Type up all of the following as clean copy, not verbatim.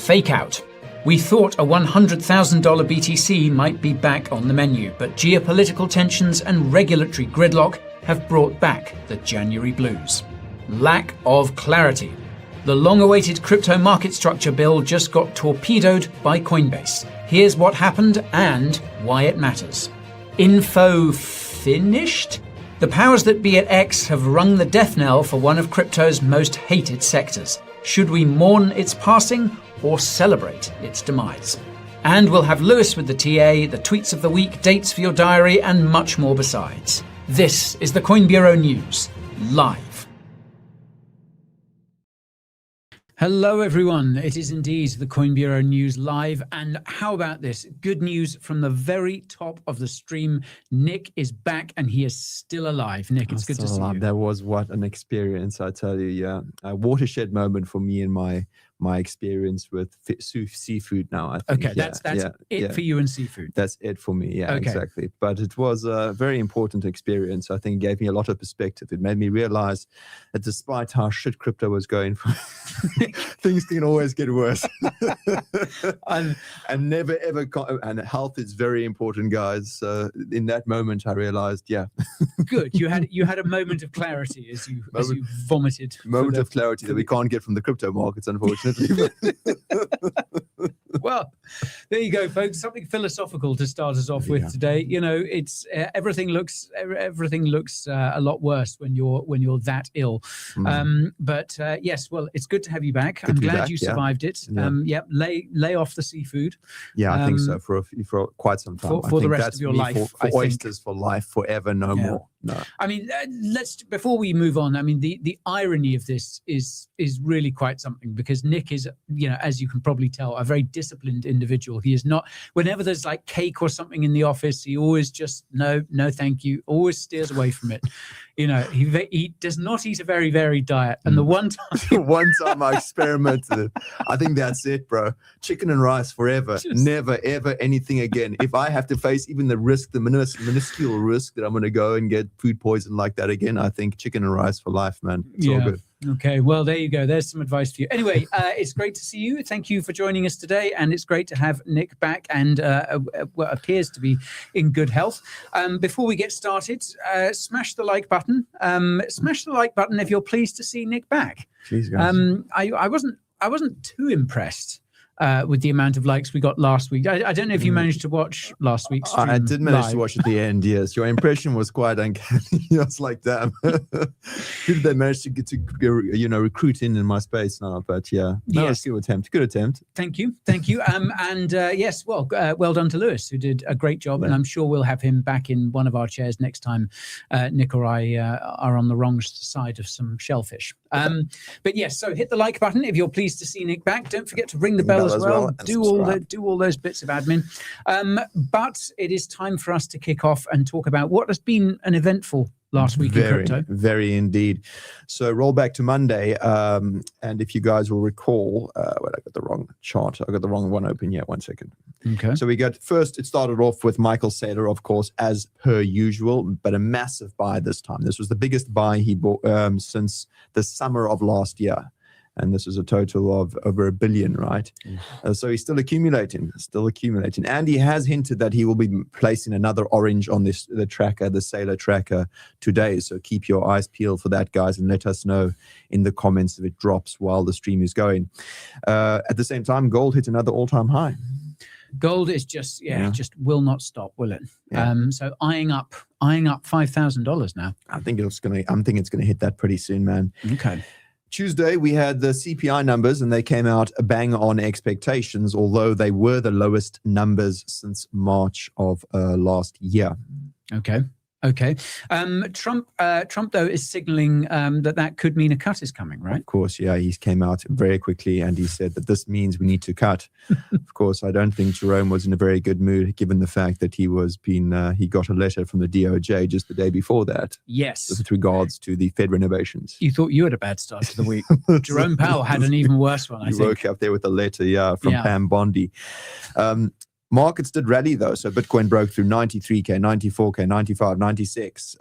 fake out. We thought a $100,000 BTC might be back on the menu, but geopolitical tensions and regulatory gridlock have brought back the January blues. Lack of clarity. The long-awaited crypto market structure bill just got torpedoed by Coinbase. Here's what happened and why it matters. Info finished? The powers that be at X have rung the death knell for one of crypto's most hated sectors. Should we mourn its passing or celebrate its demise? And we'll have Lewis with the TA, the tweets of the week, dates for your diary, and much more besides. This is the Coin Bureau News, live. Hello everyone, it is indeed the Coin Bureau News live, and how about this? Good news from the very top of the stream. Nic is back and he is still alive. Nic, it's good to see you. That was what an experience, I tell you. Yeah, a watershed moment for me and my experience with seafood now, I think. Okay, that's it for you and seafood. That's it for me, yeah, okay. Exactly. But it was a very important experience. I think it gave me a lot of perspective. It made me realize that despite how shit crypto was going, things can always get worse. and never ever, and health is very important, guys. So in that moment, I realized, yeah. Good. You had a moment of clarity as you vomited. Moment of clarity that we can't get from the crypto markets, unfortunately. Well, there you go, folks. Something philosophical to start us off with today. You know, it's everything looks a lot worse when you're that ill. But yes, well, it's good to have you back. I'm glad you survived it. Lay off the seafood. Yeah, I think so for quite some time. For the rest of your life. For oysters for life, forever, no more. No. I mean, before we move on, I mean, the irony of this is really quite something, because Nic is, as you can probably tell, a very disciplined individual. He is not, whenever there's like cake or something in the office, he always just, no, thank you, always steers away from it. He does not eat a very varied diet. And the one time I experimented, I think that's it, bro. Chicken and rice forever. Never, ever anything again. If I have to face even the risk, the minuscule risk that I'm going to go and get food poison like that again, I think chicken and rice for life, man. It's all good. Okay, well, there you go. There's some advice for you. Anyway, it's great to see you. Thank you for joining us today, and it's great to have Nic back and what appears to be in good health. Before we get started, smash the like button. Smash the like button if you're pleased to see Nic back. Please, guys. I wasn't too impressed with the amount of likes we got last week. I don't know if you managed to watch last week's stream. I did manage to watch at the end, yes. Your impression was quite uncanny. I was like, damn. Did they manage to get to recruit in my space now? But yeah, no, yes. Good attempt. Thank you. And yes, well done to Lewis, who did a great job, and I'm sure we'll have him back in one of our chairs next time Nic or I are on the wrong side of some shellfish. But yes, so hit the like button if you're pleased to see Nic back. Don't forget to ring the bell as well. Do all those bits of admin. But it is time for us to kick off and talk about what has been an eventful last week in crypto. Very indeed. So roll back to Monday, and if you guys will recall, I got the wrong chart. I got the wrong one open yet. 1 second. Okay. So it started off with Michael Saylor, of course, as per usual, but a massive buy this time. This was the biggest buy he bought since the summer of last year. And this is a total of over $1 billion, right? So he's still accumulating. And he has hinted that he will be placing another orange on the Saylor tracker today. So keep your eyes peeled for that, guys, and let us know in the comments if it drops while the stream is going. At the same time, gold hit another all-time high. Gold is just will not stop, will it? Yeah. So eyeing up $5,000 now. I think it's gonna hit that pretty soon, man. Okay. Tuesday, we had the CPI numbers, and they came out bang on expectations, although they were the lowest numbers since March of last year. Okay. Trump, though, is signaling that could mean a cut is coming, right? Of course, yeah. He came out very quickly and he said that this means we need to cut. Of course, I don't think Jerome was in a very good mood, given the fact that he got a letter from the DOJ just the day before that. Yes. With regards to the Fed renovations. You thought you had a bad start to the week. Jerome Powell had an even worse one, I think. He woke up there with a letter, from Pam Bondi. Markets did rally, though. So Bitcoin broke through 93K, 94K, 95, 96.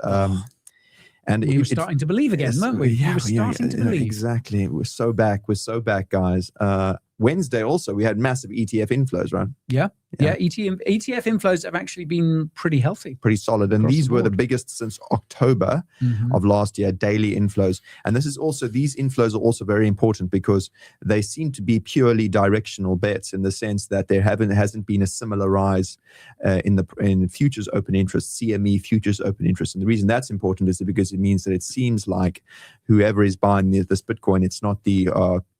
And we were starting to believe again, weren't we? Yeah, we were starting to believe. Exactly. We're so back, guys. Wednesday also, we had massive ETF inflows, right? Yeah. ETF inflows have actually been pretty healthy. Pretty solid. And these were the biggest since October of last year, daily inflows. And these inflows are also very important because they seem to be purely directional bets in the sense that there hasn't been a similar rise in futures open interest, CME futures open interest. And the reason that's important is because it means that it seems like whoever is buying this Bitcoin, it's not the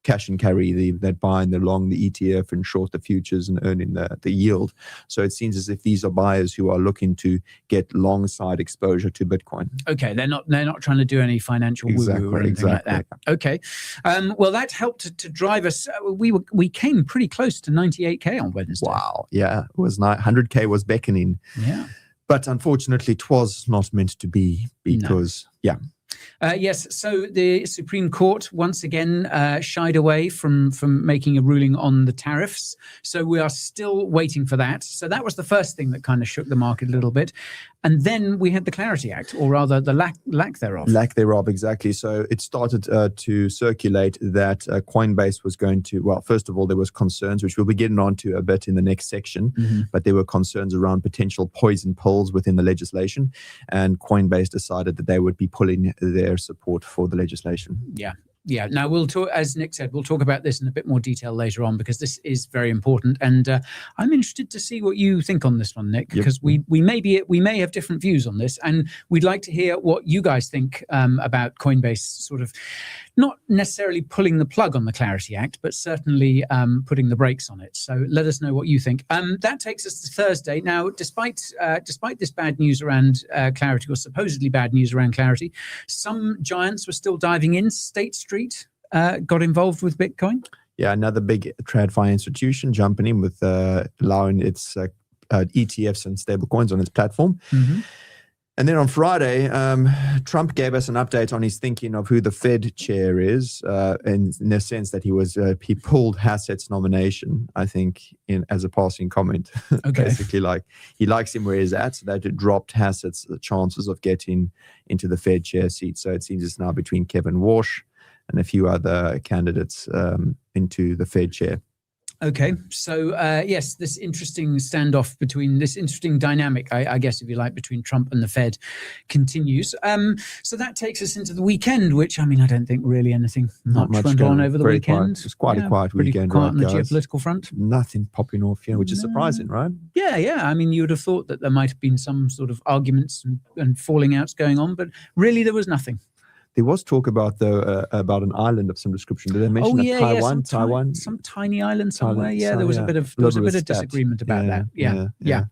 cash and carry, that buying the long the ETF and short the futures and earning the yield. So it seems as if these are buyers who are looking to get long side exposure to Bitcoin. Okay, they're not trying to do any financial woo-woo or anything like that. Okay, well that helped to drive us. We came pretty close to 98K on Wednesday. Wow, yeah, it was 100K was beckoning. Yeah, but unfortunately, it was not meant to be because yes, so the Supreme Court once again shied away from making a ruling on the tariffs. So we are still waiting for that. So that was the first thing that kind of shook the market a little bit. And then we had the Clarity Act, or rather the lack thereof. Lack thereof, exactly. So it started to circulate that Coinbase was going to, well, first of all, there was concerns, which we'll be getting onto a bit in the next section, but there were concerns around potential poison pills within the legislation. And Coinbase decided that they would be pulling their support for the legislation. Yeah. Now we'll talk, as Nic said, we'll talk about this in a bit more detail later on because this is very important, and I'm interested to see what you think on this one, Nic, because we may have different views on this, and we'd like to hear what you guys think about Coinbase sort of not necessarily pulling the plug on the Clarity Act, but certainly putting the brakes on it. So let us know what you think. That takes us to Thursday. Now, despite this bad news around Clarity, or supposedly bad news around Clarity, some giants were still diving in. State Street got involved with Bitcoin. Yeah, another big TradFi institution jumping in with allowing its ETFs and stablecoins on its platform. And then on Friday, Trump gave us an update on his thinking of who the Fed chair is, in the sense that he pulled Hassett's nomination, I think, as a passing comment. Okay. Basically, like he likes him where he's at, so that it dropped Hassett's chances of getting into the Fed chair seat. So it seems it's now between Kevin Walsh and a few other candidates into the Fed chair. Okay, so yes, this interesting standoff between this interesting dynamic, I guess, if you like, between Trump and the Fed continues. So that takes us into the weekend, which, I mean, I don't think really anything much went on over the weekend. Quiet. It's quite a quiet weekend, quiet right, on the guys? geopolitical front. Nothing popping off here, which is surprising, right? Yeah. I mean, you would have thought that there might have been some sort of arguments and falling outs going on, but really there was nothing. There was talk about an island of some description. Did they mention Taiwan? Taiwan, some tiny island somewhere. There was a bit of disagreement about that. Yeah.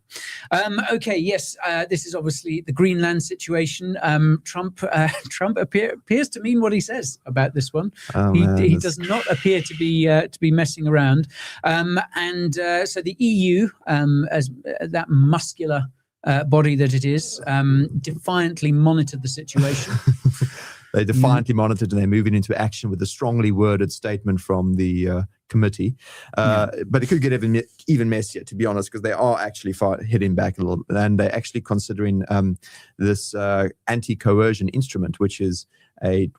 Okay. Yes. This is obviously the Greenland situation. Trump appears to mean what he says about this one. He does not appear to be messing around. So the EU, as that muscular body that it is, defiantly monitored the situation. They defiantly monitored, and they're moving into action with a strongly worded statement from the committee. But it could get even messier, to be honest, because they are actually hitting back a little bit, and they're actually considering this anti-coercion instrument, which is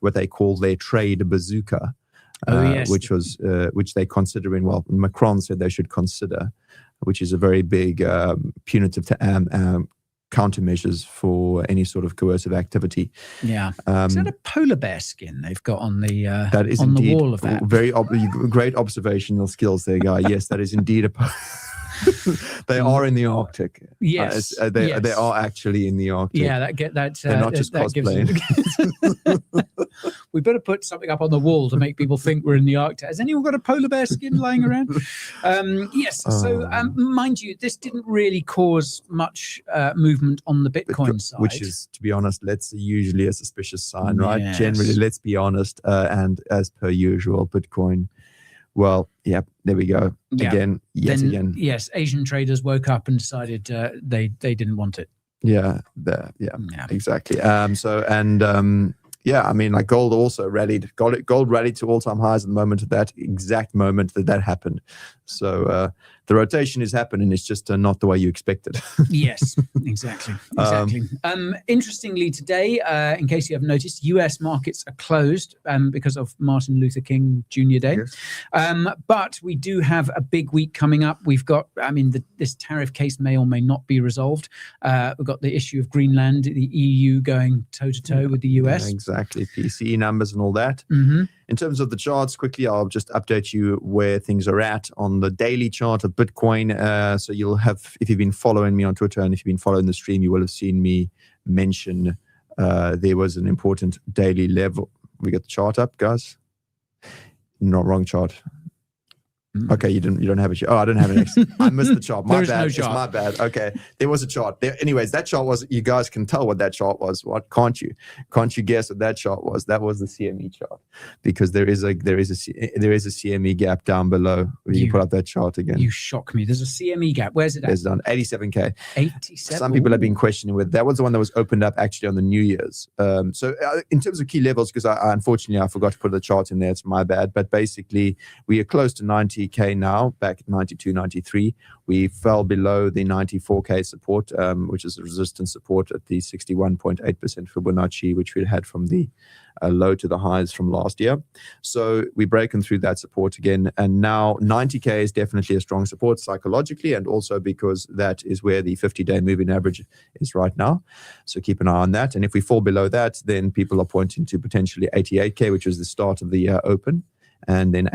what they call their trade bazooka, which they considering. Well, Macron said they should consider, which is a very big punitive countermeasures for any sort of coercive activity. Yeah. Is that a polar bear skin they've got on the that is on indeed the wall of that? Very great observational skills there, Guy. Yes, that is indeed a they are in the Arctic. Yes. They are actually in the Arctic. Yeah, they're not just cosplaying. We better put something up on the wall to make people think we're in the Arctic. Has anyone got a polar bear skin lying around? Yes. So, mind you, this didn't really cause much movement on the Bitcoin side. Which is, to be honest, usually a suspicious sign, right? Yes. Generally, let's be honest. And as per usual, Bitcoin, well, yeah, there we go. Again. Yes, Asian traders woke up and decided they didn't want it. Yeah, exactly. I mean, like gold also rallied. Gold rallied to all-time highs at the moment, at that exact moment that happened. So the rotation is happening. It's just not the way you expect it. Yes, exactly. Interestingly, today, in case you haven't noticed, US markets are closed because of Martin Luther King Jr. Day. Yes. But we do have a big week coming up. We've got, this tariff case may or may not be resolved. We've got the issue of Greenland, the EU going toe-to-toe with the US. Yeah, exactly. PCE numbers and all that. In terms of the charts, quickly, I'll just update you where things are at on the daily chart of Bitcoin. So you'll have, if you've been following me on Twitter and if you've been following the stream, you will have seen me mention there was an important daily level. We got the chart up, guys. Not wrong chart. Okay, you don't have a chart. Oh, I don't have an X. I missed the chart. My bad. It's my bad. Okay, there was a chart. Anyways, that chart was. You guys can tell what that chart was. What can't you? Can't you guess what that chart was? That was the CME chart, because there is a CME gap down below. You put up that chart again. You shock me. There's a CME gap. Where's it at? It's on 87K. 87. Some people have been questioning whether that was the one that was opened up actually on the New Year's. So in terms of key levels, because unfortunately I forgot to put the chart in there. It's my bad. But basically, we are close to 90K now, back at 92, 93. We fell below the 94K support, which is a resistance support at the 61.8% Fibonacci, which we had from the low to the highs from last year. So we're breaking through that support again. And now 90K is definitely a strong support psychologically, and also because that is where the 50-day moving average is right now. So keep an eye on that. And if we fall below that, then people are pointing to potentially 88K, which was the start of the open. And then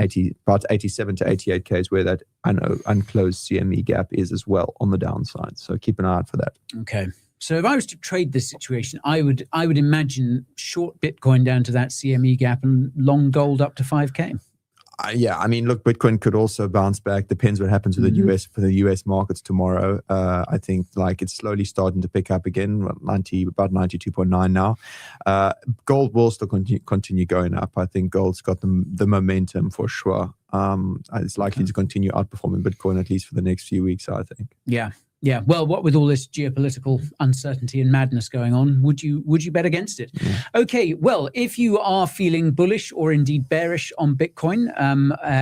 about 87 to 88K is where that unclosed CME gap is as well on the downside. So keep an eye out for that. Okay. So if I was to trade this situation, I would imagine short Bitcoin down to that CME gap and long gold up to 5K. Yeah, look, Bitcoin could also bounce back. Depends what happens with the US markets tomorrow. I think it's slowly starting to pick up again. About 92.9 now. Gold will still continue going up. I think gold's got the momentum for sure. It's likely to continue outperforming Bitcoin at least for the next few weeks, I think. Yeah. Yeah, well, what with all this geopolitical uncertainty and madness going on, would you bet against it? Yeah. Okay, well, if you are feeling bullish or indeed bearish on Bitcoin,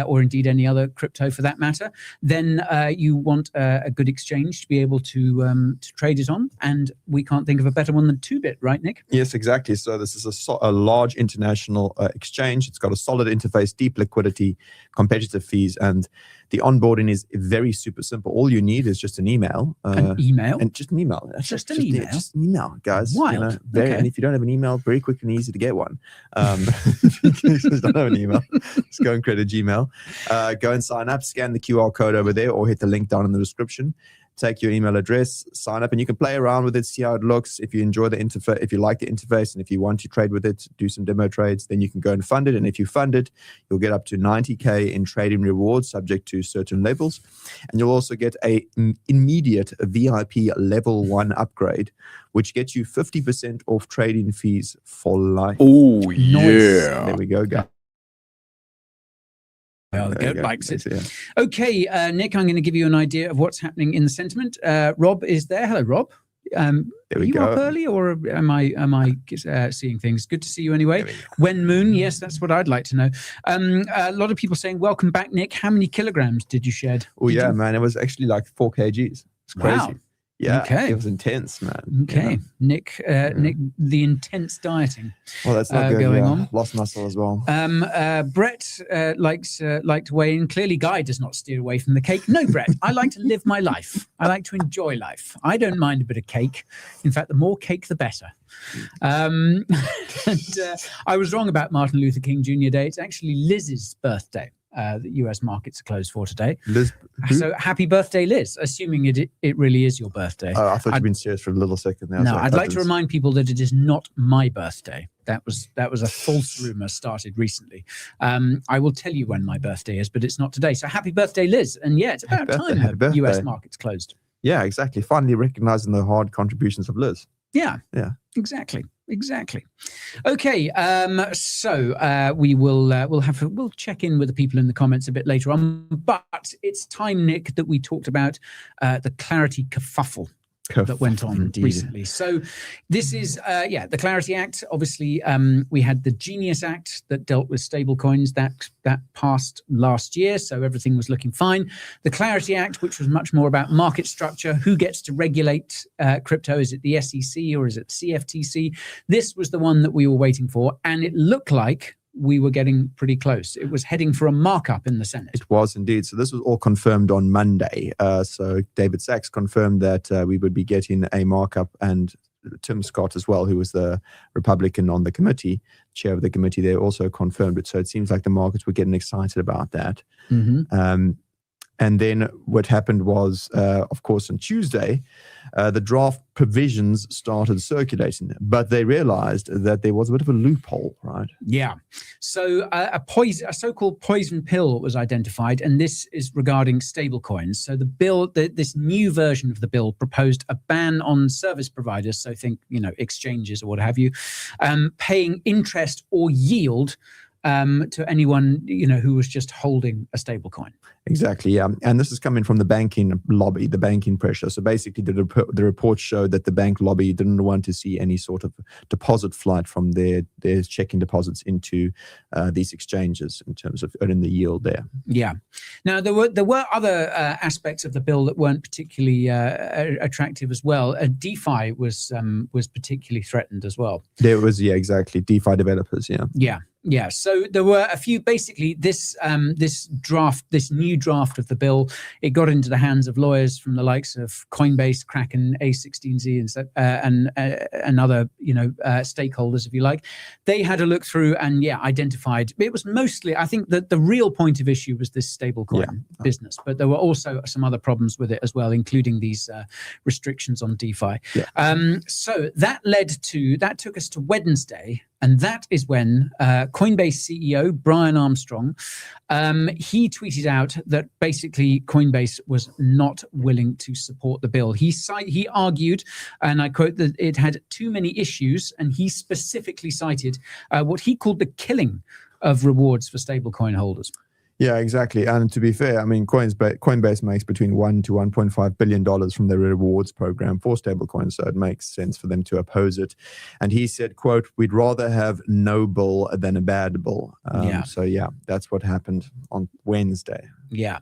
or indeed any other crypto for that matter, then you want a good exchange to be able to trade it on, and we can't think of a better one than 2bit, right, Nic? Yes, exactly. So this is a large international exchange. It's got a solid interface, deep liquidity, competitive fees, and the onboarding is very super simple. All you need is just an email. An email? And just an email. Just an email? Just an email, guys. Wild. Okay. And if you don't have an email, very quick and easy to get one. If you don't have an email, just go and create a Gmail. Go and sign up, scan the QR code over there, or hit the link down in the description. Take your email address, sign up, and you can play around with it, see how it looks. If you enjoy the interface, if you like the interface, and if you want to trade with it, do some demo trades, then you can go and fund it. And if you fund it, you'll get up to 90K in trading rewards subject to certain levels. And you'll also get a immediate VIP level 1 upgrade, which gets you 50% off trading fees for life. Oh, yeah. There we go, guys. Well, the goat likes it. Yeah. Okay, Nic, I'm going to give you an idea of what's happening in the sentiment. Rob is there. Hello, Rob. There we you go. Up early, or am I seeing things? Good to see you anyway. When Moon, yes, that's what I'd like to know. A lot of people saying, welcome back, Nic. How many kilograms did you shed? Oh, yeah, man. It was actually like 4 kgs. It's crazy. Wow. Yeah, okay. It was intense, man. Okay, Nic, Nic, the intense dieting. Well, that's not good. Going on. Lost muscle as well. Brett likes to weigh in. Clearly, Guy does not steer away from the cake. No, Brett, I like to live my life. I like to enjoy life. I don't mind a bit of cake. In fact, the more cake, the better. And I was wrong about Martin Luther King Jr. Day. It's actually Liz's birthday. The US markets are closed for today. Liz, so happy birthday, Liz, assuming it really is your birthday. Oh, I thought you'd been serious for a little second there. No, I'd like to remind people that it is not my birthday. That was a false rumor started recently. I will tell you when my birthday is, but it's not today. So happy birthday, Liz. And yeah, it's about time the US markets closed. Yeah, exactly. Finally recognizing the hard contributions of Liz. Yeah. Exactly. Okay, so we'll check in with the people in the comments a bit later on. But it's time, Nic, that we talked about the clarity kerfuffle. that went on Indeed. recently. So this is, the Clarity Act. Obviously, we had the Genius Act that dealt with stablecoins that passed last year. So everything was looking fine. The Clarity Act, which was much more about market structure, who gets to regulate crypto? Is it the SEC or is it the CFTC? This was the one that we were waiting for. And it looked like we were getting pretty close. It was heading for a markup in the Senate. It was indeed. So this was all confirmed on Monday. So David Sachs confirmed that we would be getting a markup, and Tim Scott as well, who was the Republican on the committee, chair of the committee, they also confirmed it. So it seems like the markets were getting excited about that. Mm-hmm. And then what happened was, of course, on Tuesday, the draft provisions started circulating, but they realized that there was a bit of a loophole, right? Yeah. So a so-called poison pill was identified, and this is regarding stablecoins. So the bill, this new version of the bill proposed a ban on service providers, so think, exchanges or what have you, paying interest or yield to anyone, who was just holding a stablecoin. Exactly, yeah. And this is coming from the banking lobby, the banking pressure. So basically, the report showed that the bank lobby didn't want to see any sort of deposit flight from their checking deposits into these exchanges in terms of earning the yield there. Yeah. Now, there were other aspects of the bill that weren't particularly attractive as well. DeFi was particularly threatened as well. There was, yeah, exactly. DeFi developers, yeah. Yeah. Yeah, so there were a few. Basically, this new draft of the bill, it got into the hands of lawyers from the likes of Coinbase, Kraken, A16Z, and other stakeholders, if you like. They had a look through and identified. It was mostly, I think, that the real point of issue was this stablecoin business, but there were also some other problems with it as well, including these restrictions on DeFi. Yeah. So that took us to Wednesday. And that is when Coinbase CEO Brian Armstrong, he tweeted out that basically Coinbase was not willing to support the bill. He argued, and I quote, that it had too many issues, and he specifically cited what he called the killing of rewards for stablecoin holders. Yeah, exactly. And to be fair, I mean, Coinbase makes between $1 to $1.5 billion from their rewards program for stablecoins, so it makes sense for them to oppose it. And he said, quote, "We'd rather have no bill than a bad bill." So, yeah, that's what happened on Wednesday. Yeah.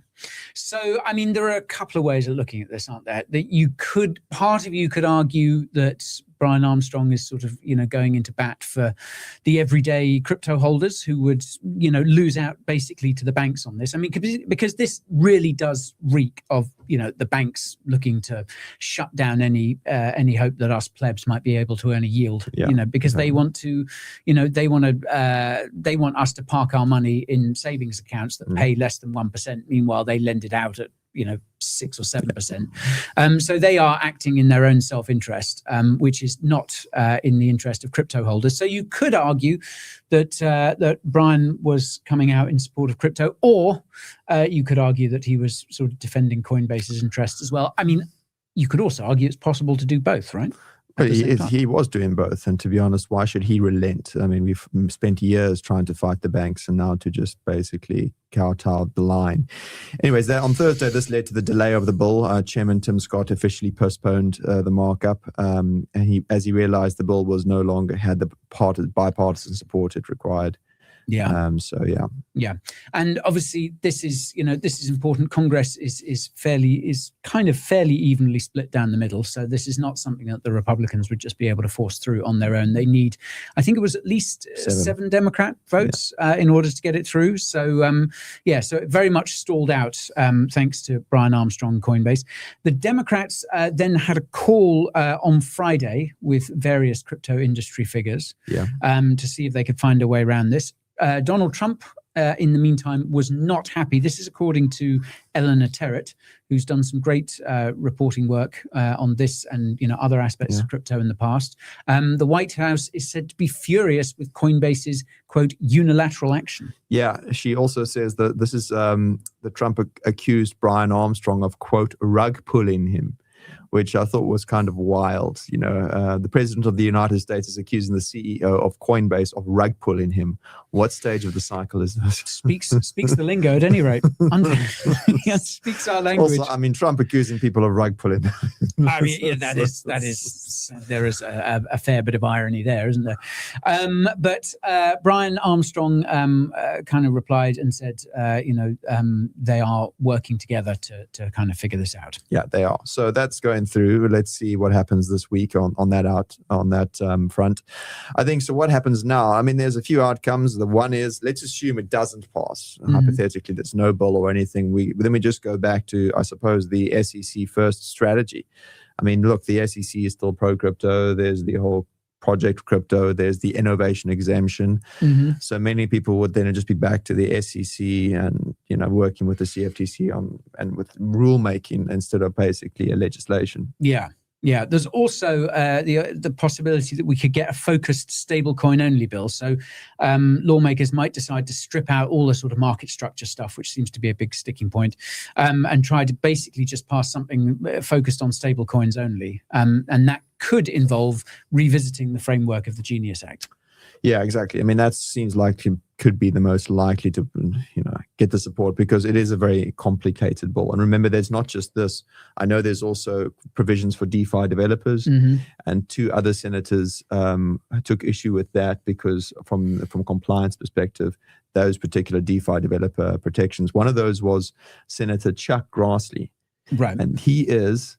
So, I mean, there are a couple of ways of looking at this, aren't there? That part of you could argue that Brian Armstrong is sort of, going into bat for the everyday crypto holders who would, lose out basically to the banks on this. I mean, because this really does reek of, the banks looking to shut down any hope that us plebs might be able to earn a yield, because they want to, they want us to park our money in savings accounts that pay less than 1%. Meanwhile, they lend it out at 6 or 7%. So they are acting in their own self-interest, which is not in the interest of crypto holders. So you could argue that Brian was coming out in support of crypto, or you could argue that he was sort of defending Coinbase's interests as well. I mean, you could also argue it's possible to do both, right? But he was doing both. And to be honest, why should he relent? I mean, we've spent years trying to fight the banks, and now to just basically kowtow the line. Anyways, on Thursday, this led to the delay of the bill. Chairman Tim Scott officially postponed the markup, and as he realized the bill was no longer had the bipartisan support it required. Yeah. Yeah. And obviously this is important. Congress is kind of fairly evenly split down the middle. So this is not something that the Republicans would just be able to force through on their own. They need, I think it was at least seven Democrat votes in order to get it through. So, so it very much stalled out thanks to Brian Armstrong, Coinbase. The Democrats then had a call on Friday with various crypto industry figures to see if they could find a way around this. Donald Trump, in the meantime, was not happy. This is according to Eleanor Terrett, who's done some great reporting work on this and other aspects of crypto in the past. The White House is said to be furious with Coinbase's, quote, unilateral action. Yeah, she also says that this is that Trump accused Brian Armstrong of, quote, rug pulling him, which I thought was kind of wild. The president of the United States is accusing the CEO of Coinbase of rug pulling him. What stage of the cycle is this? Speaks the lingo at any rate. Speaks our language. Also, Trump accusing people of rug pulling. There is a fair bit of irony there, isn't there? But Brian Armstrong kind of replied and said, they are working together to kind of figure this out. Yeah, they are. So that's going through. Let's see what happens this week on that front. I think so. What happens now? There's a few outcomes. The one is, let's assume it doesn't pass. Hypothetically, there's no bill or anything. Then we just go back to, I suppose, the SEC first strategy. Look, the SEC is still pro crypto. There's the whole project crypto. There's the innovation exemption. So many people would then just be back to the SEC and working with the CFTC and with rulemaking instead of basically a legislation. Yeah, there's also the possibility that we could get a focused stablecoin-only bill. So lawmakers might decide to strip out all the sort of market structure stuff, which seems to be a big sticking point, and try to basically just pass something focused on stablecoins only. And that could involve revisiting the framework of the Genius Act. Yeah, exactly. That seems like it could be the most likely to, get the support, because it is a very complicated bill. And remember, there's not just this. I know there's also provisions for DeFi developers, and two other senators took issue with that because from compliance perspective, those particular DeFi developer protections. One of those was Senator Chuck Grassley, right? And he's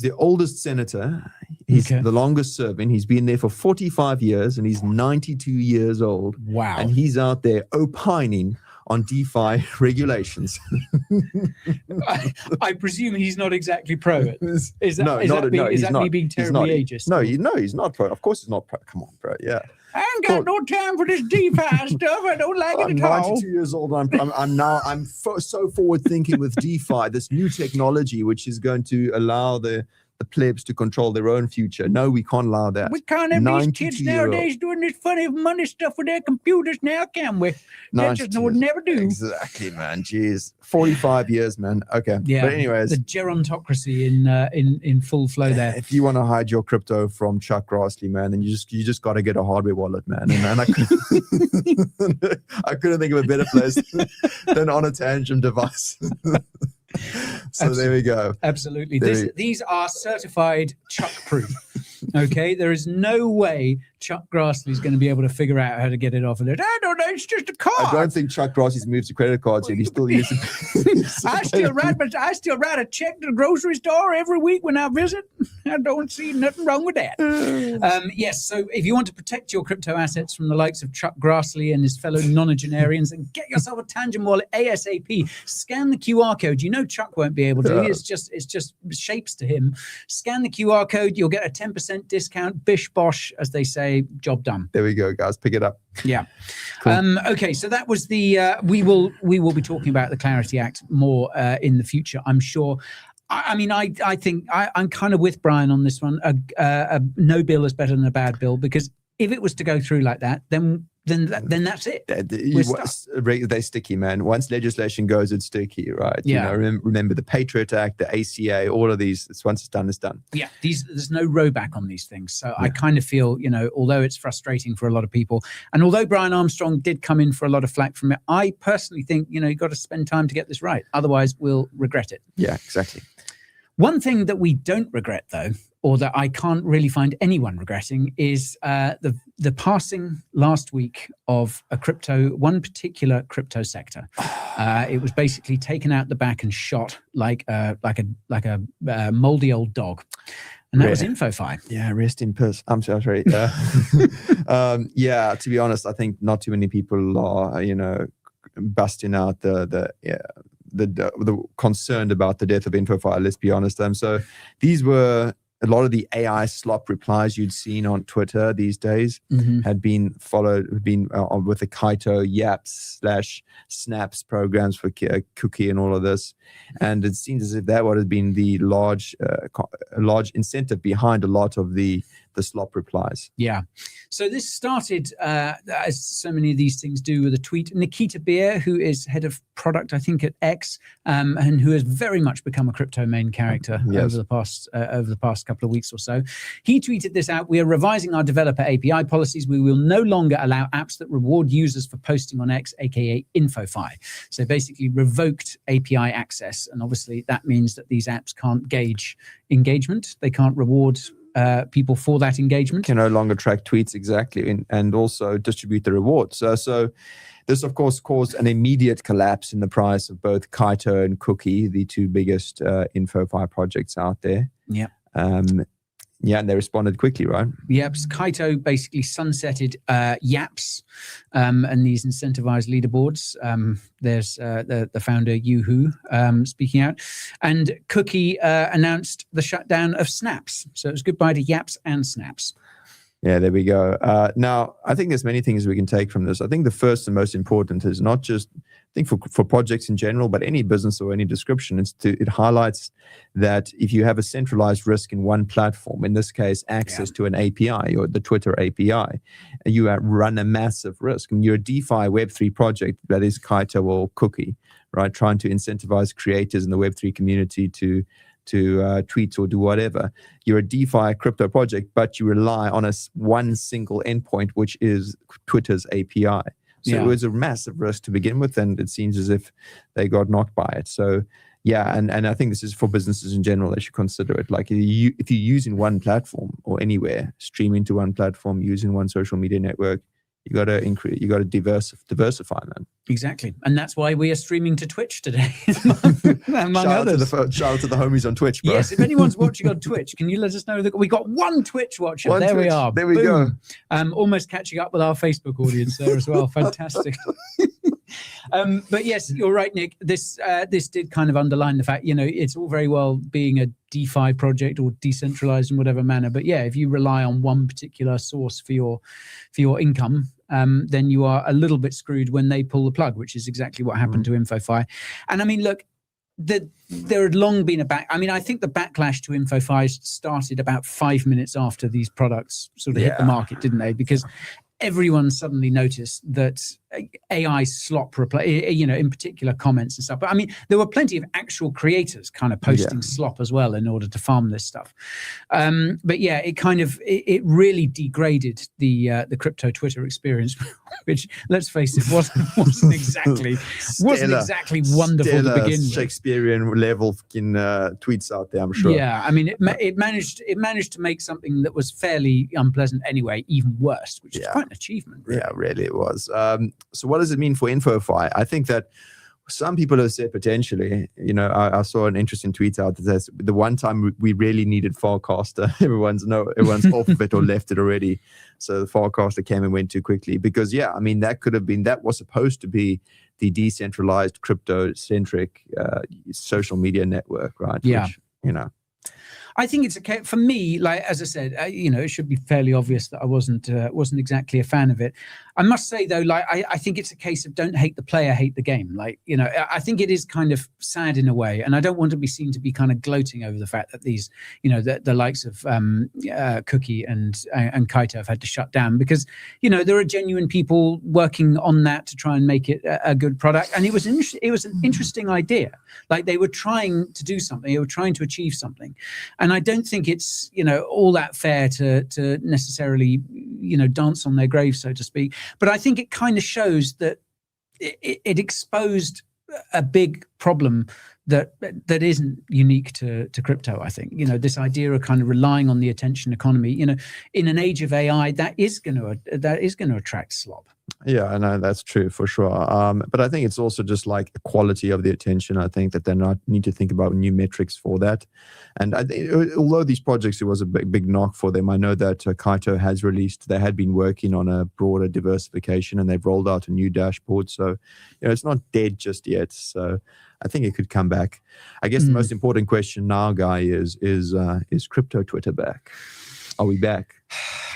the oldest senator. He's the longest serving. He's been there for 45 years and he's 92 years old. Wow. And he's out there opining on DeFi regulations. I presume he's not exactly pro it. Is that me being terribly ageist? No, he's not pro. Of course he's not pro. Come on, bro. Yeah. I ain't got no time for this DeFi stuff. I don't like it at all. I'm 92 years old. I'm so forward thinking with DeFi, this new technology which is going to allow the plebs to control their own future. No, we can't allow that. We can't have these kids nowadays doing this funny money stuff with their computers now, can we? That just would never do. Exactly, man. Jeez. 45 years, man. Okay. Yeah. But anyways. The gerontocracy in full flow there. If you want to hide your crypto from Chuck Grassley, man, then you just got to get a hardware wallet, man. And I couldn't think of a better place than on a Tangent device. So there we go. Absolutely. These are certified Chuck-proof. Okay? There is no way Chuck Grassley is going to be able to figure out how to get it off of it. I don't know, it's just a card. I don't think Chuck Grassley's moved to credit cards yet. He's still using I still write a check to the grocery store every week when I visit. I don't see nothing wrong with that. Yes, so if you want to protect your crypto assets from the likes of Chuck Grassley and his fellow nonagenarians, and get yourself a Tangent wallet ASAP, scan the QR code. You know Chuck won't be able to. It's just shapes to him. Scan the QR code. You'll get a 10% discount. Bish bosh, as they say. Job done. There we go, guys. Pick it up. Yeah. Cool. Okay, so that was the. We will be talking about the Clarity Act more in the future, I'm sure. I think I'm kind of with Brian on this one. A no bill is better than a bad bill, because if it was to go through like that, then that's it. They're sticky, man. Once legislation goes, it's sticky, right? Yeah. Remember the Patriot Act, the ACA, all of these. Once it's done, it's done. Yeah. There's no rowback on these things. So I kind of feel, although it's frustrating for a lot of people, and although Brian Armstrong did come in for a lot of flack from it, I personally think, you've got to spend time to get this right. Otherwise, we'll regret it. Yeah, exactly. One thing that we don't regret, though, or that I can't really find anyone regretting, is the passing last week of one particular crypto sector. It was basically taken out the back and shot like a moldy old dog. And that was InfoFi. Yeah, rest in peace. I'm so sorry. Yeah, to be honest, I think not too many people are, busting out the concerned about the death of InfoFi. Let's be honest. So these were a lot of the AI slop replies you'd seen on Twitter these days had been followed with the KAITO Yaps/Snaps programs for Cookie and all of this. And it seems as if that would have been the large incentive behind a lot of the the slop replies. Yeah. So this started, as so many of these things do, with a tweet. Nikita Beer, who is head of product, I think, at X, and who has very much become a crypto main character over the past couple of weeks or so. He tweeted this out: "We are revising our developer API policies. We will no longer allow apps that reward users for posting on X, aka InfoFi." So basically revoked API access. And obviously that means that these apps can't gauge engagement. They can't reward people for that engagement. Can no longer track tweets exactly and also distribute the rewards. So this, of course, caused an immediate collapse in the price of both KAITO and Cookie, the two biggest InfoFi projects out there. Yeah. And they responded quickly, right? Yep. KAITO basically sunsetted Yaps and these incentivized leaderboards. There's the founder, Yoo-Hoo, speaking out. And Cookie announced the shutdown of Snaps. So it was goodbye to Yaps and Snaps. Yeah, there we go. Now, I think there's many things we can take from this. I think the first and most important is not just, I think for projects in general, but any business or any description, it highlights that if you have a centralized risk in one platform, in this case, access to an API or the Twitter API, you run a massive risk. And you're a DeFi Web3 project, that is KAITO or Cookie, right? Trying to incentivize creators in the Web3 community to tweet or do whatever. You're a DeFi crypto project, but you rely on one single endpoint, which is Twitter's API. So it was a massive risk to begin with, and it seems as if they got knocked by it. So yeah, and I think this is for businesses in general. They should consider it. Like if you're using one platform or anywhere, streaming to one platform, using one social media network, you got to diversify, man. Exactly. And that's why we are streaming to Twitch today, among others. Shout out to the homies on Twitch, bro. Yes, if anyone's watching on Twitch, can you let us know that we got one Twitch watcher? We are. There we go. Almost catching up with our Facebook audience there as well. Fantastic. But yes, you're right, Nick. This did kind of underline the fact, it's all very well being a DeFi project or decentralized in whatever manner, but yeah, if you rely on one particular source for your income, then you are a little bit screwed when they pull the plug, which is exactly what happened to InfoFi. And I mean, look, there had long been I think the backlash to InfoFi started about 5 minutes after these products sort of hit the market, didn't they? Because everyone suddenly noticed that AI slop, in particular comments and stuff. But I mean, there were plenty of actual creators kind of posting slop as well in order to farm this stuff. But yeah, it really degraded the crypto Twitter experience, which, let's face it, wasn't exactly wonderful to begin with. Shakespearean level tweets out there, I'm sure. Yeah, I mean, it managed to make something that was fairly unpleasant anyway even worse, which is quite an achievement. Really. Yeah, really it was. So what does it mean for InfoFi? I think that some people have said potentially, I saw an interesting tweet out that says the one time we really needed Farcaster, everyone's off of it or left it already. So the Farcaster came and went too quickly because, that was supposed to be the decentralized crypto-centric social media network, right? Yeah. Which, I think it's okay for me. Like, as I said, it should be fairly obvious that I wasn't exactly a fan of it. I must say though, like, I think it's a case of don't hate the player, hate the game. Like, I think it is kind of sad in a way, and I don't want to be seen to be kind of gloating over the fact that these, the likes of Cookie and KAITO have had to shut down because, there are genuine people working on that to try and make it a good product, and it was an interesting idea. Like, they were trying to do something, they were trying to achieve something. And I don't think it's, all that fair to necessarily, dance on their grave, so to speak. But I think it kind of shows that it exposed a big problem that isn't unique to crypto. I think, this idea of kind of relying on the attention economy, in an age of AI, that is going to attract slop. Yeah, I know that's true for sure. But I think it's also just like the quality of the attention. I think that they need to think about new metrics for that. And I think, although these projects, it was a big knock for them, I know that KAITO has released, they had been working on a broader diversification and they've rolled out a new dashboard. So, it's not dead just yet. So I think it could come back. I guess the most important question now, Guy, is crypto Twitter back? Are we back?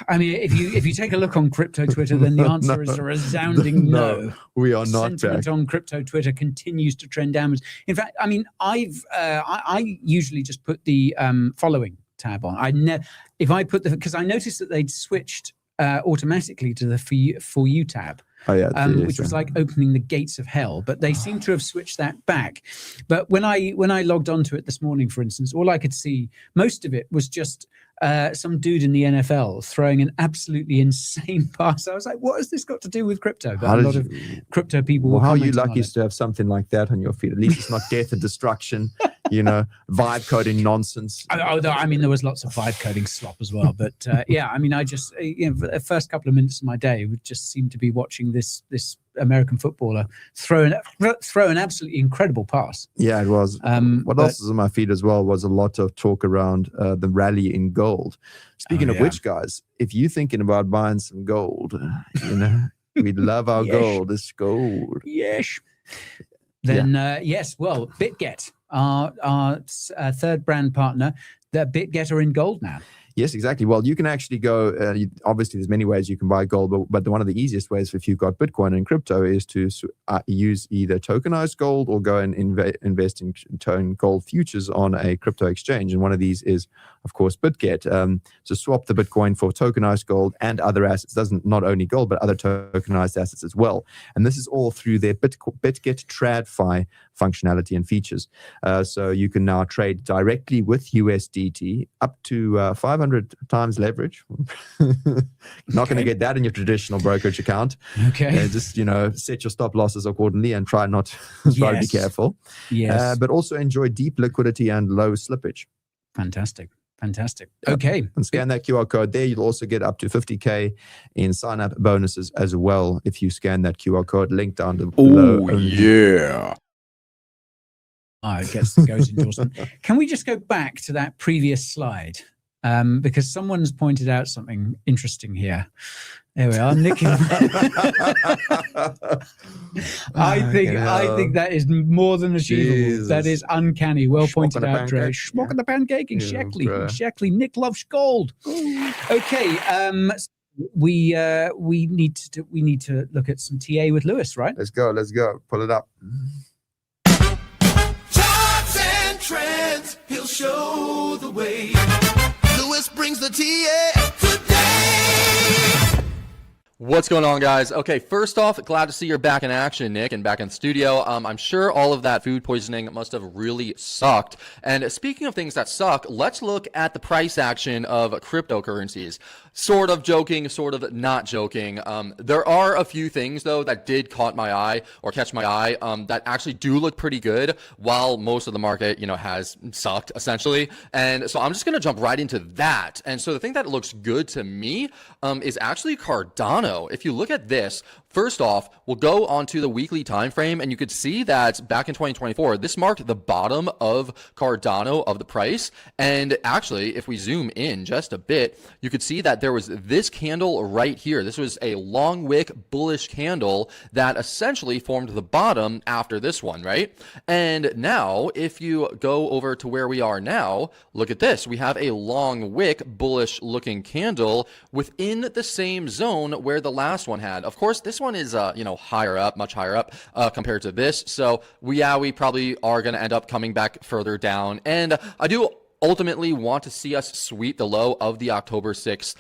I mean, if you take a look on crypto Twitter, then the answer is a resounding no. We are not Sentiment back. on crypto Twitter continues to trend downwards. In fact, I mean, I usually just put the following tab on. If I put because I noticed that they'd switched automatically to the For You tab. Oh, yeah, which was like opening the gates of hell, but they seem to have switched that back. But when I logged onto it this morning, for instance, all I could see, most of it was just some dude in the NFL throwing an absolutely insane pass. I was like, what has this got to do with crypto? But a lot of crypto people Well, were how are you commenting lucky on it. to have something like that on your feed? At least it's not death and destruction, vibe coding nonsense. I mean, there was lots of vibe coding slop as well. But yeah, I mean, I just, the first couple of minutes of my day would just seem to be watching this American footballer throw an absolutely incredible pass. Yeah, it was. What else was on my feed as well was a lot of talk around the rally in gold. Speaking of which, guys, if you're thinking about buying some gold, we love our gold. It's gold. Yes. Then yes, well, BitGet, our third brand partner, the BitGet are in gold now. Yes, exactly. Well, you can actually go, obviously there's many ways you can buy gold, but one of the easiest ways if you've got Bitcoin and crypto is to use either tokenized gold or go and invest in gold futures on a crypto exchange. And one of these is, of course, BitGet. So swap the Bitcoin for tokenized gold and other assets, not only gold, but other tokenized assets as well. And this is all through their BitGet TradFi functionality and features. So you can now trade directly with USDT up to 500 times leverage. Not going to get that in your traditional brokerage account. Okay. Just, set your stop losses accordingly and try to be careful. Yes. But also enjoy deep liquidity and low slippage. Fantastic. Okay. And scan that QR code there. You'll also get up to 50K in sign-up bonuses as well if you scan that QR code link down below. Oh, yeah. It gets the GOAT endorsement. Can we just go back to that previous slide? Because someone's pointed out something interesting here. There we are, Nic. I think that is more than achievable. Jesus. That is uncanny. Well pointed out, Dre. pancake. Schmuck on the pancaking, Sheckley. bro. Sheckley. Nic loves gold. Okay. We need to look at some TA with Lewis, right? Let's go. Pull it up. Charts and trends, he'll show the way. Lewis brings the TA today. What's going on, guys? Okay, first off, glad to see you're back in action, Nic, and back in the studio. I'm sure all of that food poisoning must have really sucked. And speaking of things that suck, let's look at the price action of cryptocurrencies. Sort of joking, sort of not joking. There are a few things, though, that did catch my eye that actually do look pretty good, while most of the market, has sucked, essentially. And so I'm just going to jump right into that. And so the thing that looks good to me is actually Cardano. If you look at this, first off, we'll go onto the weekly time frame, and you could see that back in 2024, this marked the bottom of Cardano of the price. And actually, if we zoom in just a bit, you could see that there was this candle right here. This was a long wick bullish candle that essentially formed the bottom after this one, right? And now, if you go over to where we are now, look at this. We have a long wick bullish looking candle within the same zone where the last one had. Of course, this one is higher up, much higher up compared to this. So we probably are going to end up coming back further down. And I do ultimately want to see us sweep the low of the October 6th,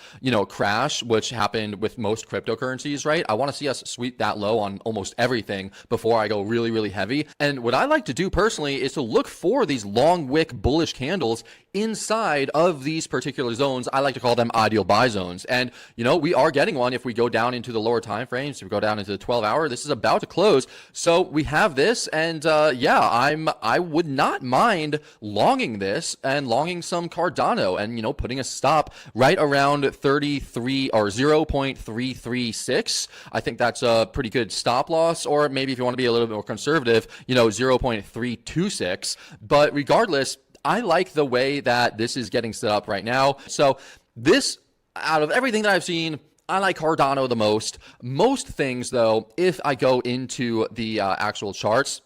crash, which happened with most cryptocurrencies, right? I want to see us sweep that low on almost everything before I go really, really heavy. And what I like to do personally is to look for these long wick bullish candles inside of these particular zones. I like to call them ideal buy zones. And, we are getting one if we go down into the lower time frames, if we go down into the 12-hour, this is about to close. So we have this, and I would not mind longing this and longing some Cardano and, putting a stop right around 33 or 0.336. I think that's a pretty good stop loss, or maybe if you want to be a little bit more conservative, 0.326. But regardless, I like the way that this is getting set up right now. So this, out of everything that I've seen, I like Cardano the most. Most things, though, if I go into the actual charts,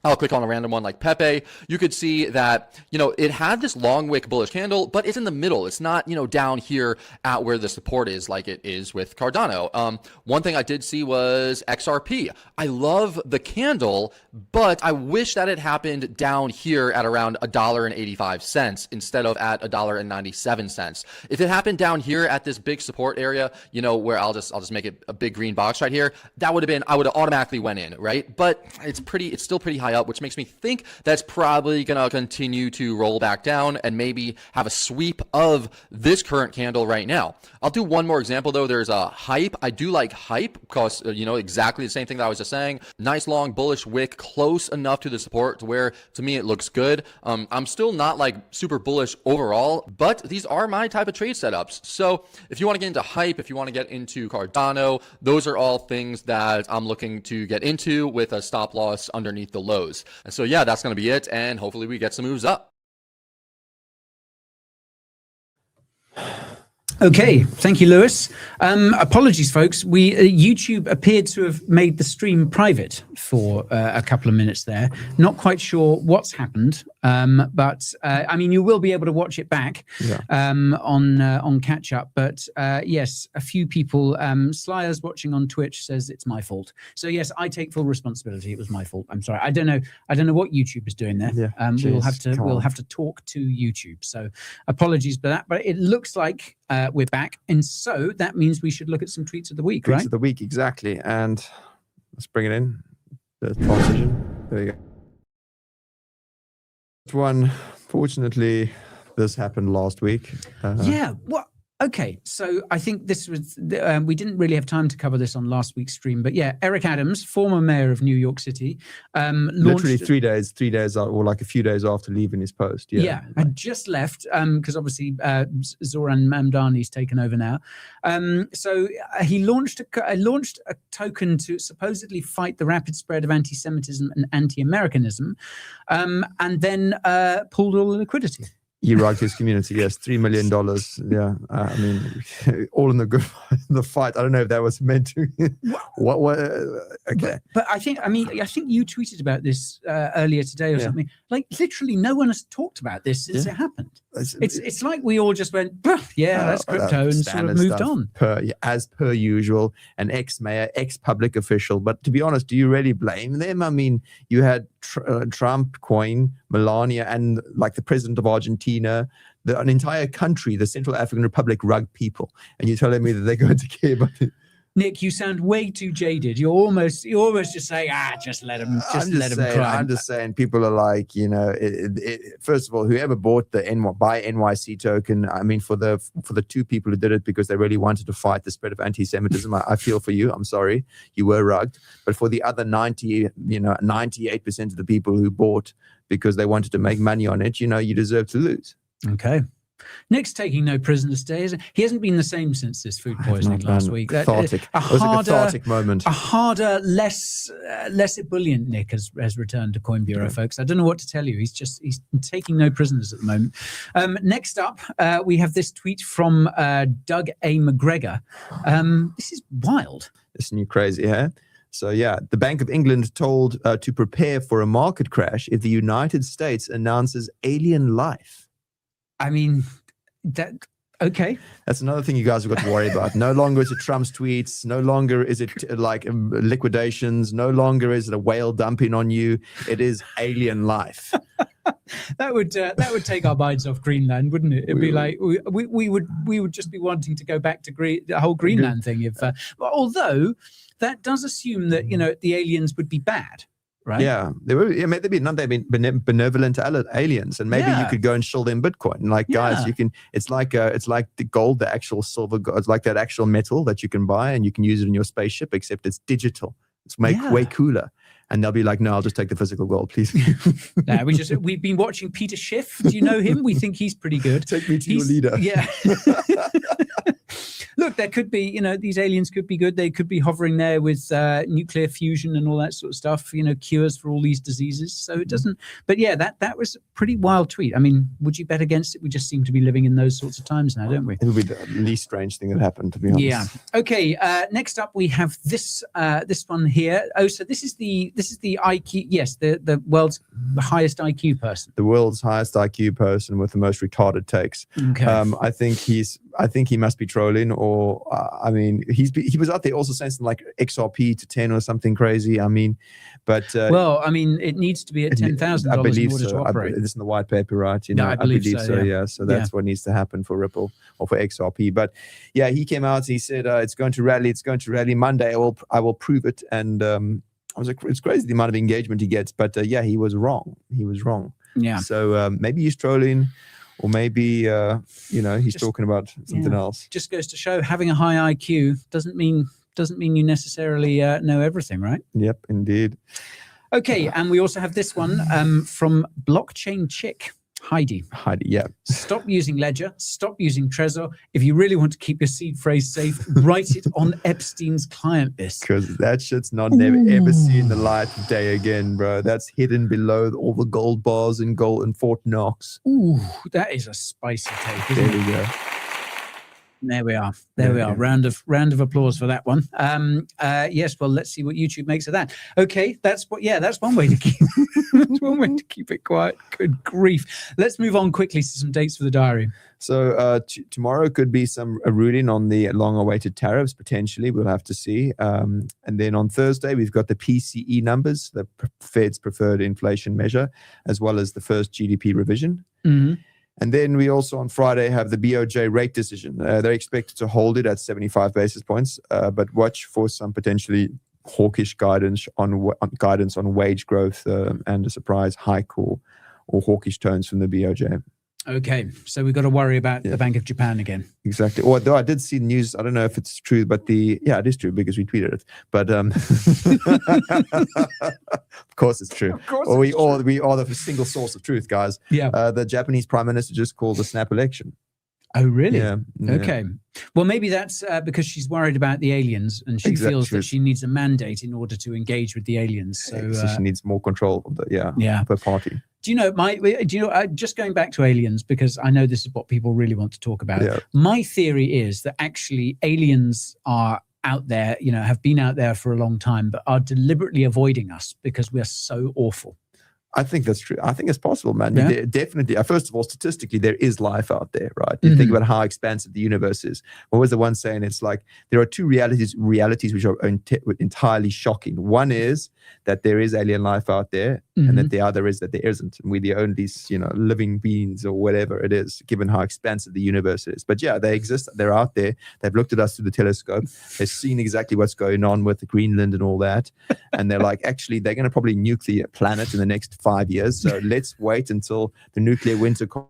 I'll click on a random one like Pepe. You could see that, it had this long wick bullish candle, but it's in the middle. It's not, down here at where the support is like it is with Cardano. One thing I did see was XRP. I love the candle, but I wish that it happened down here at around $1.85 instead of at $1.97. If it happened down here at this big support area, where I'll just make it a big green box right here, that would have been, I would have automatically went in, right? But it's still pretty high up, which makes me think that's probably going to continue to roll back down and maybe have a sweep of this current candle right now. I'll do one more example though. There's a hype. I do like hype because, exactly the same thing that I was just saying. Nice long bullish wick, close enough to the support to where to me it looks good. I'm still not like super bullish overall, but these are my type of trade setups. So if you want to get into hype, if you want to get into Cardano, those are all things that I'm looking to get into with a stop loss underneath the lows. And so, yeah, that's going to be it. And hopefully we get some moves up. Okay, thank you, Lewis. Apologies, folks. YouTube appeared to have made the stream private for a couple of minutes there. Not quite sure what's happened, but I mean, you will be able to watch it back on catch up. But yes, a few people. Slyers watching on Twitch says it's my fault. So yes, I take full responsibility. It was my fault. I'm sorry. I don't know what YouTube is doing there. Yeah, we'll have to talk to YouTube. So apologies for that. But it looks like we're back, and so that means we should look at some tweets of the week, right? Tweets of the week, exactly. And let's bring it in. The transition. There you go. One, fortunately, this happened last week. Yeah. Well, okay. So I think this was we didn't really have time to cover this on last week's stream, but yeah, Eric Adams, former mayor of New York City, literally 3 days, or like a few days after leaving his post. Yeah, had just left because obviously Zoran Mamdani's taken over now. So he launched a token to supposedly fight the rapid spread of anti-Semitism and anti-Americanism, and then pulled all the liquidity. He rugged his community, yes, $3 million. Yeah, I mean, all in the fight. I don't know if that was meant to. What? Okay. But I think you tweeted about this earlier today or something. Like literally, no one has talked about this since it happened. It's like we all just went, that's crypto, and sort of moved on. As per usual, an ex-mayor, ex-public official. But to be honest, do you really blame them? I mean, you had Trump coin, Melania, and like the president of Argentina, an entire country, the Central African Republic, rug people, and you're telling me that they're going to care about it? Nick, you sound way too jaded. You're almost just saying, just let them cry. I'm just saying, people are like, first of all, whoever bought the buy NYC token, I mean, for the two people who did it because they really wanted to fight the spread of anti-Semitism, I feel for you. I'm sorry, you were rugged. But for the other 98% of the people who bought because they wanted to make money on it, you deserve to lose. Okay. Nick's taking no prisoners today. He hasn't been the same since this food poisoning last week. Cathartic. It was a cathartic moment. A harder, less ebullient Nick has returned to Coin Bureau, folks. I don't know what to tell you. He's taking no prisoners at the moment. Next up, we have this tweet from Doug A. McGregor. This is wild. This new crazy, yeah? So yeah, the Bank of England told to prepare for a market crash if the United States announces alien life. I mean, okay. That's another thing you guys have got to worry about. No longer is it Trump's tweets. No longer is it like liquidations. No longer is it a whale dumping on you. It is alien life. That would take our minds off Greenland, wouldn't it? It'd be like we would just be wanting to go back to the whole Greenland thing. If although that does assume that the aliens would be bad. Right? Yeah, they were. Yeah, they've been benevolent aliens, and maybe you could go and shill them Bitcoin. Like guys, you can. It's like the gold, the actual silver. It's like that actual metal that you can buy and you can use it in your spaceship, except it's digital. It's way cooler. And they'll be like, no, I'll just take the physical gold, please. We've been watching Peter Schiff. Do you know him? We think he's pretty good. Take me to your leader. Yeah. Look, there could be, these aliens could be good. They could be hovering there with nuclear fusion and all that sort of stuff, cures for all these diseases. So it doesn't, but yeah, that was a pretty wild tweet. I mean, would you bet against it? We just seem to be living in those sorts of times now, don't we? It would be the least strange thing that happened, to be honest. Yeah. Okay. Next up, we have this one here. Oh, so this is the IQ. Yes, the world's highest IQ person. The world's highest IQ person with the most retarded takes. Okay. I think he must be trolling, or he was out there also saying something like XRP to 10 or something crazy. It needs to be at $10,000 in order to operate. It's in the white paper, right? I believe so. Yeah. So that's what needs to happen for Ripple or for XRP. But yeah, he came out and he said it's going to rally. It's going to rally Monday. I will prove it. And I was like, it's crazy the amount of engagement he gets. But he was wrong. Yeah. So maybe he's trolling. Or maybe, he's talking about something else. Just goes to show having a high IQ doesn't mean you necessarily know everything, right? Yep, indeed. Okay, and we also have this one from Blockchain Chick. Heidi, yeah. Stop using Ledger. Stop using Trezor. If you really want to keep your seed phrase safe, write it on Epstein's client list. Because that shit's never ever seen the light of day again, bro. That's hidden below all the gold bars in Fort Knox. Ooh, that is a spicy take, isn't it? There we go. There we are. There we are. Round of applause for that one. Yes. Well, let's see what YouTube makes of that. Okay, that's one way to keep. That's one way to keep it quiet. Good grief. Let's move on quickly to some dates for the diary. So tomorrow could be a ruling on the long-awaited tariffs. Potentially, we'll have to see. And then on Thursday, we've got the PCE numbers, the Fed's preferred inflation measure, as well as the first GDP revision. Mm-hmm. And then we also on Friday have the BOJ rate decision. They're expected to hold it at 75 basis points, but watch for some potentially hawkish guidance on wage growth and a surprise hike or hawkish tones from the BOJ. Okay, so we've got to worry about the Bank of Japan again. Exactly. Although I did see news, I don't know if it's true, but it is true because we tweeted it. But of course it's true. Of course, we are the single source of truth, guys. Yeah. The Japanese Prime Minister just called a snap election. Oh, really? Yeah. Okay. Well, maybe that's because she's worried about the aliens and she feels that she needs a mandate in order to engage with the aliens. So she needs more control of the party. Do you know, just going back to aliens, because I know this is what people really want to talk about. Yeah. My theory is that actually aliens are out there, have been out there for a long time, but are deliberately avoiding us because we're so awful. I think that's true. I think it's possible, man. Yeah. Definitely. First of all, statistically, there is life out there, right? You think about how expansive the universe is. What was the one saying? It's like there are two realities which are entirely shocking. One is that there is alien life out there, and that the other is that there isn't. And we're the only, living beings or whatever it is, given how expansive the universe is. But yeah, they exist. They're out there. They've looked at us through the telescope. They've seen exactly what's going on with Greenland and all that. And they're like, actually, they're going to probably nuke the planet in the next 5 years. So let's wait until the nuclear winter comes.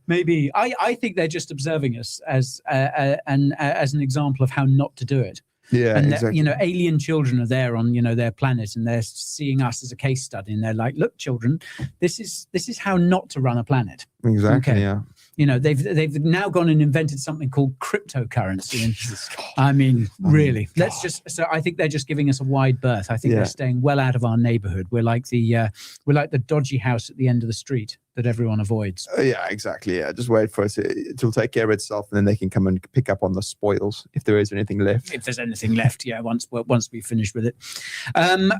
Maybe. I think they're just observing us as an example of how not to do it. Yeah, and exactly. Alien children are there on their planet, and they're seeing us as a case study, and they're like, "Look, children, this is how not to run a planet." Exactly. Okay. Yeah. They've now gone and invented something called cryptocurrency. And, I mean, really, so I think they're just giving us a wide berth. I think they're staying well out of our neighborhood. We're like the dodgy house at the end of the street that everyone avoids. Yeah, exactly. Yeah, just wait for it. It'll take care of itself, and then they can come and pick up on the spoils if there is anything left. If there's anything left, once we finish with it.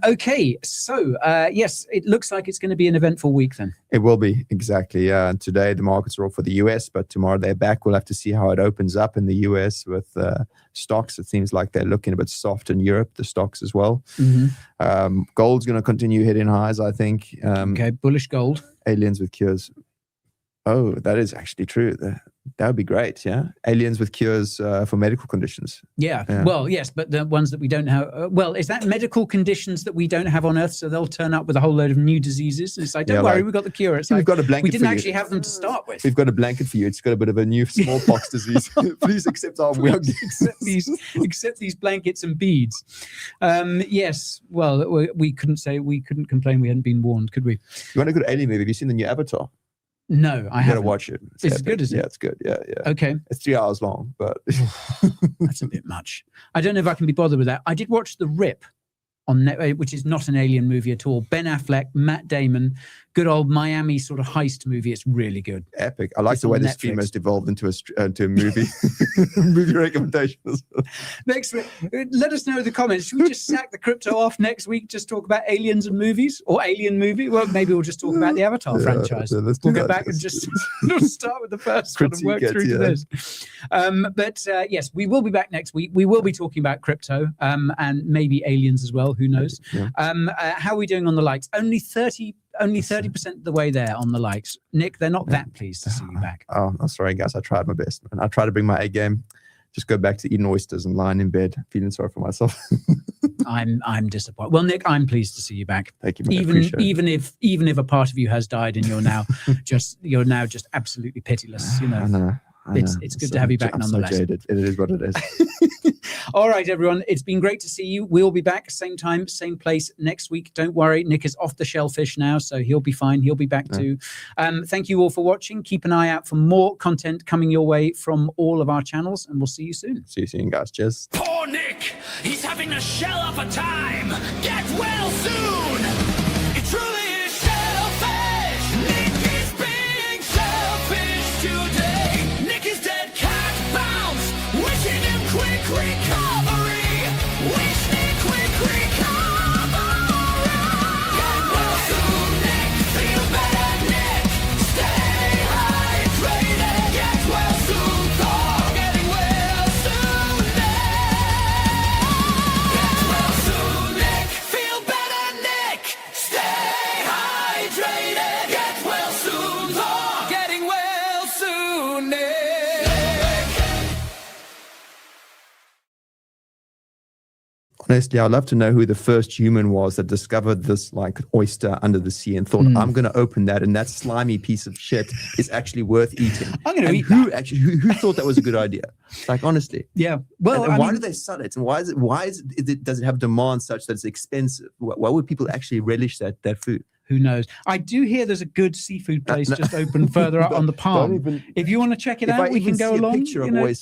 Okay, so yes, it looks like it's going to be an eventful week then. It will be, exactly. Yeah, and today the markets are all for the US, but tomorrow they're back. We'll have to see how it opens up in the US with stocks. It seems like they're looking a bit soft in Europe, the stocks as well. Gold's going to continue hitting highs, I think. Okay, bullish gold. Aliens with cures. Oh, that is actually true. That would be great, yeah? Aliens with cures for medical conditions. Yeah, well, yes, but the ones that we don't have... is that medical conditions that we don't have on Earth, so they'll turn up with a whole load of new diseases? It's like, don't worry, we've got the cure. It's we've got a blanket. We didn't actually have them to start with. We've got a blanket for you. It's got a bit of a new smallpox disease. Please accept our accept these blankets and beads. Yes, well, we couldn't complain we hadn't been warned, could we? You want a good alien movie? Have you seen the new Avatar? No, I You gotta haven't. watch it. It's epic. good, is it? Yeah, it's good. Yeah, yeah. Okay, It's 3 hours long, but that's a bit much. I don't know if I can be bothered with that. I did watch The Rip on Net, which is not an alien movie at all. Ben Affleck, Matt Damon, good old Miami sort of heist movie. It's really good. epic. I like It's the way on this Netflix. stream has devolved into a movie movie recommendations. Next week, let us know in the comments. Should we just sack the crypto off next week? Just talk about aliens and movies, or alien movie? Well, maybe we'll just talk about the Avatar franchise. Yeah, let's do We'll go that. back and just start with the first one and work Critique it, through to yeah. this. But yes, we will be back next week. We will be talking about crypto and maybe aliens as well. Who knows? Yeah. How are we doing on the likes? Only 30% of the way there on the likes. Nick, they're not that pleased to see you back. Oh, I'm sorry, guys. I tried my best, man. I tried to bring my A game. Just go back to eating oysters and lying in bed, feeling sorry for myself. I'm disappointed. Well, Nick, I'm pleased to see you back. Thank you, man. I appreciate it. Even if a part of you has died and you're now just absolutely pitiless. You know. I know. It's good to have you back nonetheless. So jaded. It is what it is. All right, everyone. It's been great to see you. We'll be back same time, same place next week. Don't worry. Nick is off the shellfish now, so he'll be fine. He'll be back too. Thank you all for watching. Keep an eye out for more content coming your way from all of our channels, and we'll see you soon. See you soon, guys. Cheers. Poor Nick, he's having a shell of a time. Get well soon. It truly is shellfish. Nick is being selfish today. Nick is dead, cat bounce. Wishing him quick recovery. Wish Nick quick recovery. Get well soon, Nick. Feel better, Nick. Stay hydrated. Get well soon, Thor. Getting well soon, Nick. Get well soon, Nick. Feel better, Nick. Stay hydrated. Get well soon, Thor. Getting well soon, Nick. Honestly, I'd love to know who the first human was that discovered this like oyster under the sea and thought, I'm going to open that, and that slimy piece of shit is actually worth eating. I'm going to And eat who that. actually who thought that was a good idea? Like honestly, Yeah. Well, and I why mean, do they sell it? And why does it have demand such that it's expensive? Why would people actually relish that food? who knows? I do hear there's a good seafood place No. just opened further up on the palm. Don't even- If you want to check it If out, I we even can go see a along. picture of you know. oyster,